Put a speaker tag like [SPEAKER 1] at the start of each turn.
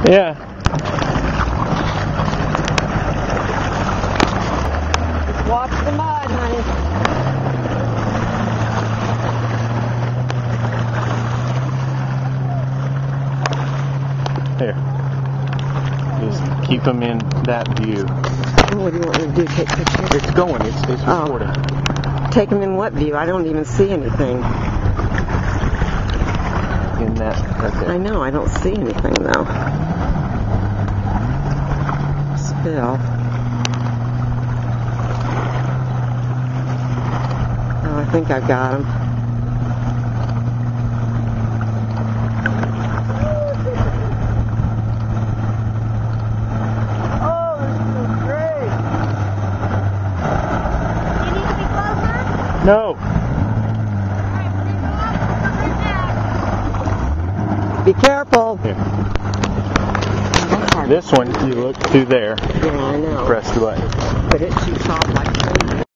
[SPEAKER 1] Yeah.
[SPEAKER 2] Just watch the mud, honey.
[SPEAKER 1] Here. Just keep them in that view.
[SPEAKER 2] What do you want me to do? Take pictures?
[SPEAKER 1] It's going. It's recording.
[SPEAKER 2] Take them in what view? I don't even see anything.
[SPEAKER 1] In that right there.
[SPEAKER 2] I know. I don't see anything though. Spill. Oh, I think I've got them.
[SPEAKER 1] No.
[SPEAKER 2] Be careful.
[SPEAKER 1] Here. This one, you look through there.
[SPEAKER 2] Yeah, I know.
[SPEAKER 1] Press the button.
[SPEAKER 2] But it shoots off like crazy.